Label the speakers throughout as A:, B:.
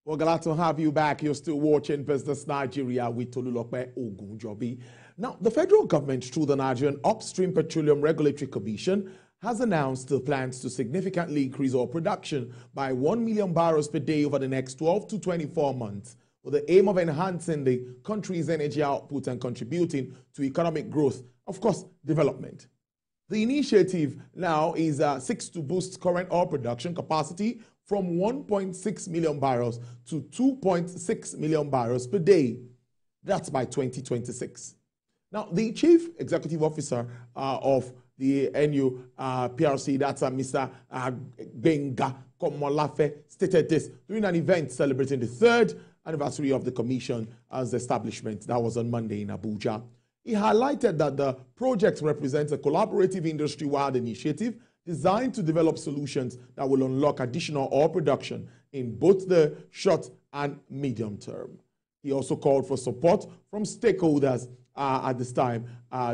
A: We're glad to have you back. You're still watching Business Nigeria with Tolulope Ogunjobi. Now, the federal government, through the Nigerian Upstream Petroleum Regulatory Commission, has announced the plans to significantly increase oil production by 1 million barrels per day over the next 12 to 24 months, with the aim of enhancing the country's energy output and contributing to economic growth, of course, development. The initiative now is seeks to boost current oil production capacity from 1.6 million barrels to 2.6 million barrels per day. That's by 2026. Now, the Chief Executive Officer of the NU PRC, that's Mr. Benga Komolafe, stated this during an event celebrating the 3rd anniversary of the Commission's establishment. That was on Monday in Abuja. He highlighted that the project represents a collaborative industry-wide initiative designed to develop solutions that will unlock additional oil production in both the short and medium term. He also called for support from stakeholders at this time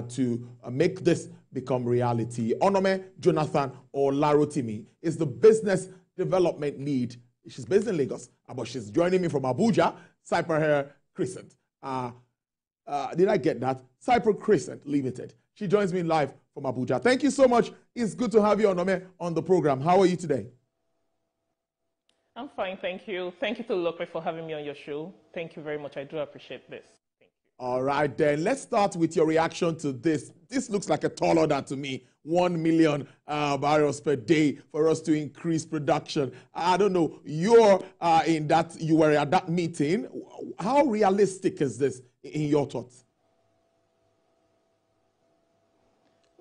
A: to make this become reality. Onome Jonathan Olarotimi is the business development lead. She's based in Lagos, but she's joining me from Abuja, Cyper Crescent. Did I get that? Cyper Crescent Limited. She joins me live from Abuja. Thank you so much. It's good to have you, Onome, on the program. How are you today?
B: I'm fine, thank you. Thank you to Lope for having me on your show. Thank you very much. I do appreciate this. Thank you.
A: All right, then. Let's start with your reaction to this. This looks like a tall order to me. 1 million barrels per day for us to increase production. I don't know. You were at that meeting. How realistic is this in your thoughts?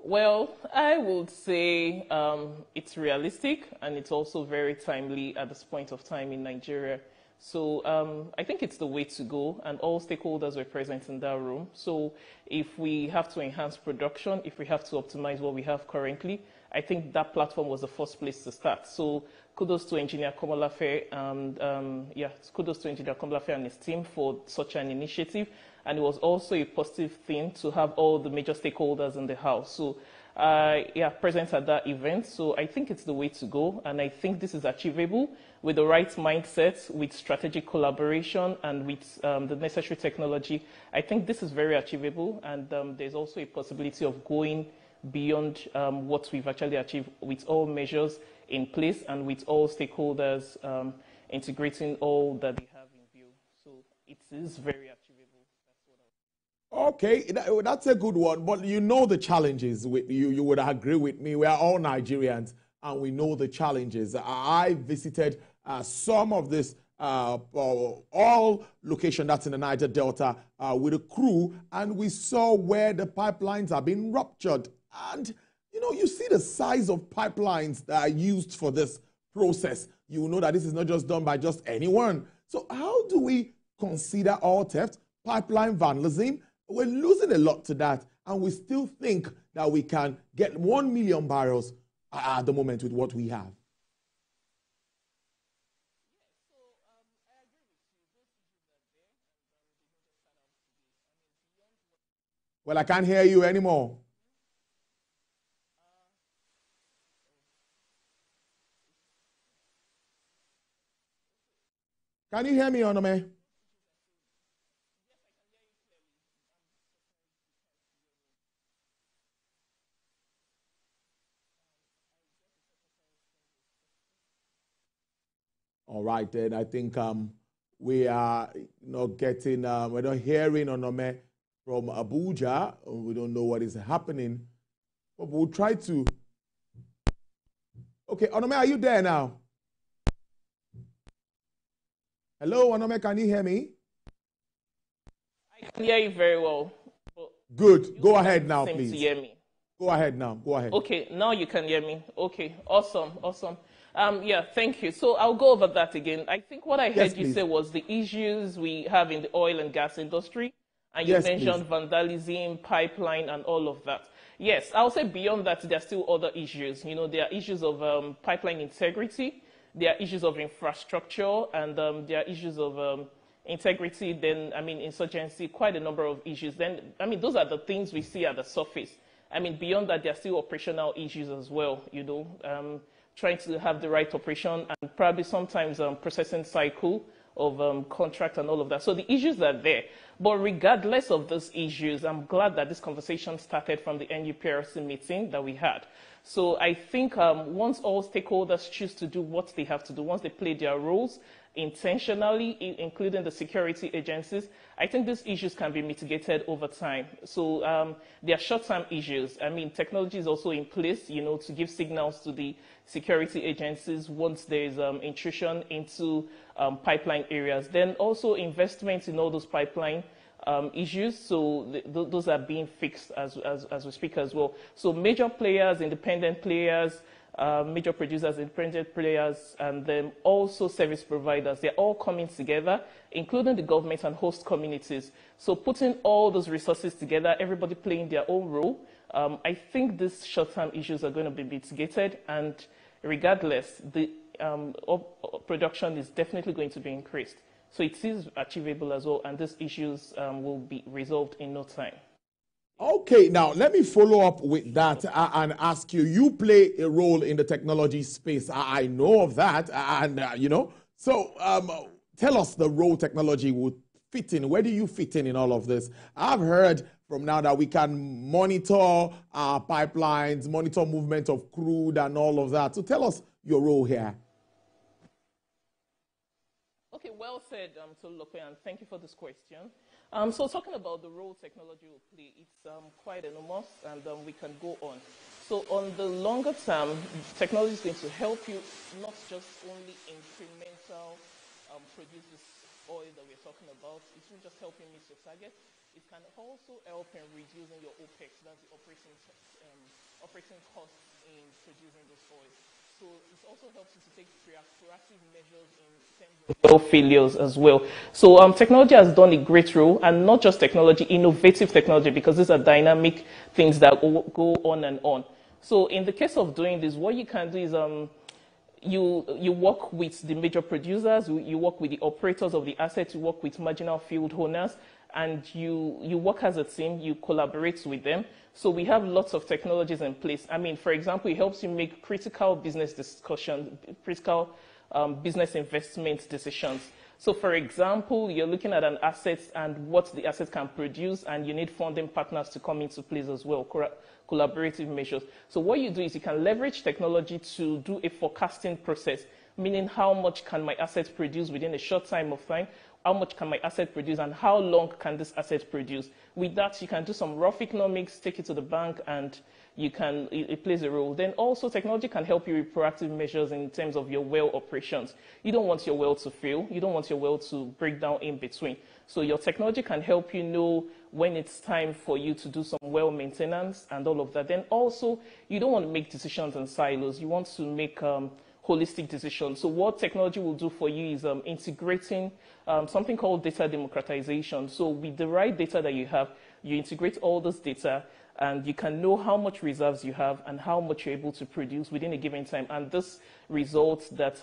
B: Well, I would say it's realistic and it's also very timely at this point of time in Nigeria. So I think it's the way to go, and all stakeholders were present in that room. So if we have to enhance production, if we have to optimize what we have currently, I think that platform was the first place to start. So kudos to Engineer Komolafe and kudos to Engineer Komolafe and his team for such an initiative. And it was also a positive thing to have all the major stakeholders in the house. So present at that event. So I think it's the way to go. And I think this is achievable with the right mindset, with strategic collaboration, and with the necessary technology. I think this is very achievable. And there's also a possibility of going beyond what we've actually achieved with all measures in place and with all stakeholders integrating all that they have in view. So it is very achievable.
A: Okay, that's a good one. But you know the challenges. You would agree with me. We are all Nigerians, and we know the challenges. I visited some of this all location that's in the Niger Delta with a crew, and we saw where the pipelines are being ruptured. And, you know, you see the size of pipelines that are used for this process. You know that this is not just done by just anyone. So how do we consider oil theft, pipeline vandalism? We're losing a lot to that, and we still think that we can get 1 million barrels at the moment with what we have. Well, I can't hear you anymore. Can you hear me, Onome? All right, then I think we are not getting, we're not hearing Onome from Abuja. We don't know what is happening, but we'll try to. Okay, Onome, are you there now? Hello, Onome, can you hear me?
B: I can hear you very well.
A: Good. Go ahead now, please.
B: To hear me.
A: Go ahead now. Go ahead.
B: Okay, now you can hear me. Okay, awesome. Thank you. So I'll go over that again. I think what I heard you say was the issues we have in the oil and gas industry. And you mentioned vandalism, pipeline, and all of that. Yes, I'll say beyond that, there are still other issues. You know, there are issues of pipeline integrity. There are issues of infrastructure, and there are issues of integrity. Then, I mean, insurgency, quite a number of issues. Then, I mean, those are the things we see at the surface. I mean, beyond that, there are still operational issues as well, you know, trying to have the right operation and probably sometimes processing cycle of contract and all of that. So the issues are there. But regardless of those issues, I'm glad that this conversation started from the NUPRC meeting that we had. So I think once all stakeholders choose to do what they have to do, once they play their roles intentionally, including the security agencies, I think these issues can be mitigated over time. So there are short-term issues. I mean, technology is also in place, you know, to give signals to the security agencies once there is intrusion into pipeline areas. Then also investments in all those pipeline issues, so those are being fixed as we speak as well. So major players, independent players, major producers, independent players, and then also service providers, they're all coming together, including the government and host communities. So putting all those resources together, everybody playing their own role, I think these short-term issues are going to be mitigated, and regardless, the production is definitely going to be increased. So it is achievable as well, and these issues will be resolved in no time.
A: Okay, now let me follow up with that and ask you, you play a role in the technology space. I know of that, and you know, so tell us the role technology would fit in. Where do you fit in all of this? I've heard from now that we can monitor pipelines, monitor movement of crude and all of that. So tell us your role here.
B: Okay, well said, Tolulope, and thank you for this question. So talking about the role technology will play, it's quite enormous, and we can go on. So on the longer term, technology is going to help you not just only incremental produce this oil that we're talking about. It will just help you meet your target. It can also help in reducing your OPEX, that's the operating costs in producing those oils. So it also helps you to take proactive measures in terms of oil failures as well. So technology has done a great role, and not just technology, innovative technology, because these are dynamic things that go on and on. So in the case of doing this, what you can do is you work with the major producers, you work with the operators of the assets, you work with marginal field owners, and you work as a team, you collaborate with them. So we have lots of technologies in place. I mean, for example, it helps you make critical business discussions, critical business investment decisions. So for example, you're looking at an asset and what the asset can produce, and you need funding partners to come into place as well, collaborative measures. So what you do is you can leverage technology to do a forecasting process, meaning how much can my asset produce within a short time of time, how much can my asset produce, and how long can this asset produce. With that, you can do some rough economics, take it to the bank, and it plays a role. Then also technology can help you with proactive measures in terms of your well operations. You don't want your well to fail. You don't want your well to break down in between. So your technology can help you know when it's time for you to do some well maintenance and all of that. Then also, you don't want to make decisions in silos. You want to make holistic decisions. So what technology will do for you is integrating something called data democratization. So with the right data that you have, you integrate all this data, and you can know how much reserves you have and how much you're able to produce within a given time. And this results that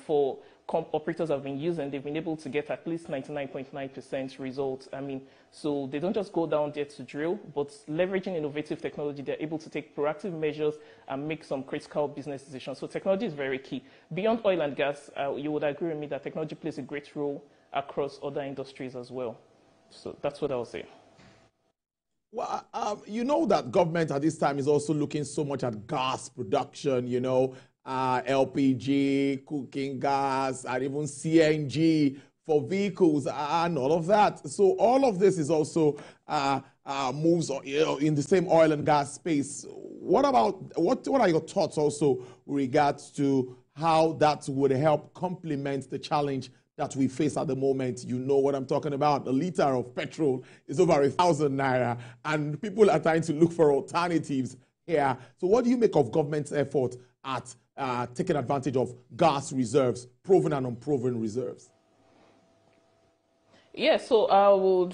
B: for operators have been using, they've been able to get at least 99.9% results. I mean, so they don't just go down there to drill, but leveraging innovative technology, they're able to take proactive measures and make some critical business decisions. So technology is very key. Beyond oil and gas, you would agree with me that technology plays a great role across other industries as well. So that's what I would say.
A: Well, you know that government at this time is also looking so much at gas production, you know, LPG, cooking gas, and even CNG for vehicles and all of that. So all of this is also moves in the same oil and gas space. What are your thoughts also with regards to how that would help complement the challenge that we face at the moment? You know what I'm talking about. A liter of petrol is over 1,000 naira, and people are trying to look for alternatives here. So what do you make of government's effort at taking advantage of gas reserves, proven and unproven reserves?
B: Yeah, so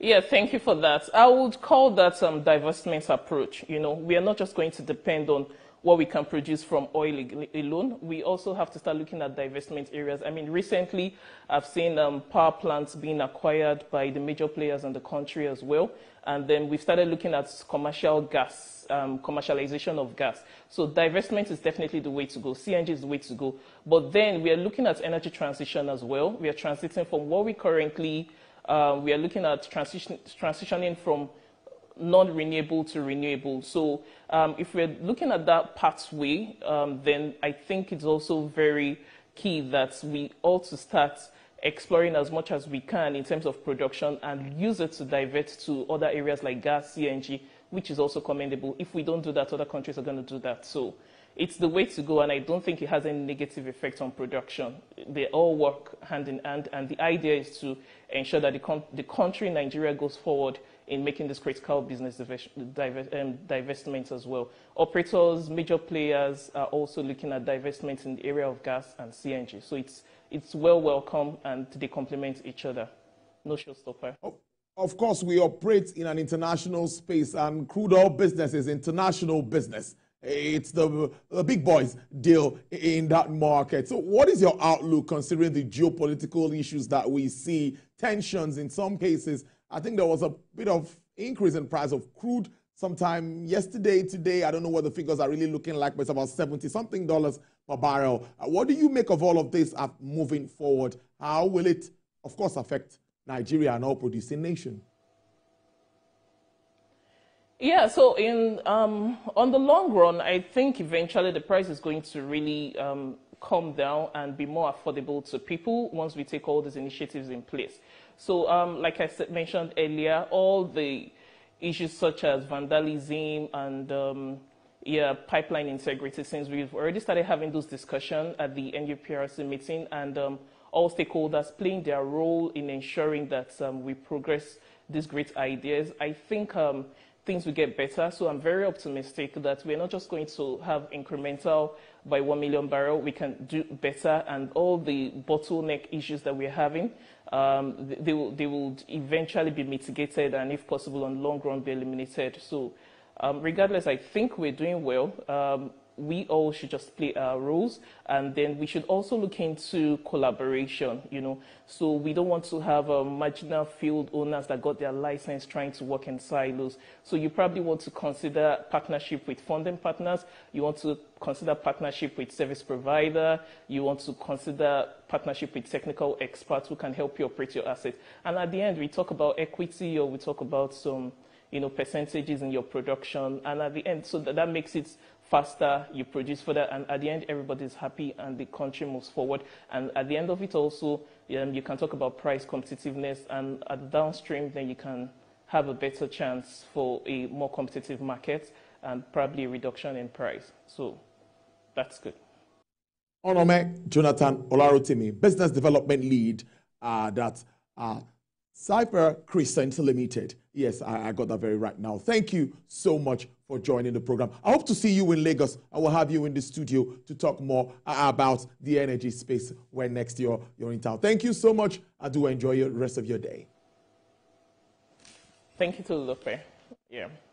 B: thank you for that. I would call that divestment approach. You know, we are not just going to depend on what we can produce from oil alone. We also have to start looking at divestment areas. I mean, recently I've seen power plants being acquired by the major players in the country as well. And then we've started looking at commercial gas, commercialization of gas. So divestment is definitely the way to go. CNG is the way to go. But then we are looking at energy transition as well. We are transiting from what we currently, we are looking at transitioning from non-renewable to renewable. So if we're looking at that pathway, then I think it's also very key that we ought to start exploring as much as we can in terms of production and use it to divert to other areas like gas, CNG, which is also commendable. If we don't do that, other countries are going to do that. So it's the way to go, and I don't think it has any negative effect on production. They all work hand in hand, and the idea is to ensure that the country, Nigeria, goes forward in making this critical business divestments as well. Operators, major players are also looking at divestments in the area of gas and CNG. So it's well welcome, and they complement each other. No showstopper.
A: Of course, we operate in an international space, and crude oil business is international business. It's the big boys deal in that market. So what is your outlook considering the geopolitical issues that we see, tensions in some cases? I think there was a bit of increase in price of crude sometime yesterday, today. I don't know what the figures are really looking like, but it's about $70-something per barrel. What do you make of all of this moving forward? How will it, of course, affect Nigeria, an oil-producing nation?
B: Yeah, so on the long run, I think eventually the price is going to really come down and be more affordable to people once we take all these initiatives in place. So like I mentioned earlier, all the issues such as vandalism and pipeline integrity, since we've already started having those discussions at the NUPRC meeting, and all stakeholders playing their role in ensuring that we progress these great ideas, I think things will get better. So I'm very optimistic that we're not just going to have incremental by 1 million barrel. We can do better, and all the bottleneck issues that we're having, they will eventually be mitigated, and if possible, on the long run, be eliminated. So regardless, I think we're doing well. We all should just play our roles, and then we should also look into collaboration, So we don't want to have marginal field owners that got their license trying to work in silos. So you probably want to consider partnership with funding partners. You want to consider partnership with service provider. You want to consider partnership with technical experts who can help you operate your assets. And at the end, we talk about equity, or we talk about some, percentages in your production. And at the end, so that makes it faster, you produce further, and at the end, everybody's happy and the country moves forward. And at the end of it also, you can talk about price competitiveness, and at the downstream, then you can have a better chance for a more competitive market and probably a reduction in price. So that's good.
A: Onome Jonathan Olarotimi, Business Development Lead at Cypher Crescent Limited. Yes, I got that very right now. Thank you so much for joining the program. I hope to see you in Lagos. I will have you in the studio to talk more about the energy space when next year you're in town. Thank you so much. I do enjoy the rest of your day.
B: Thank you, Tolulope. Yeah.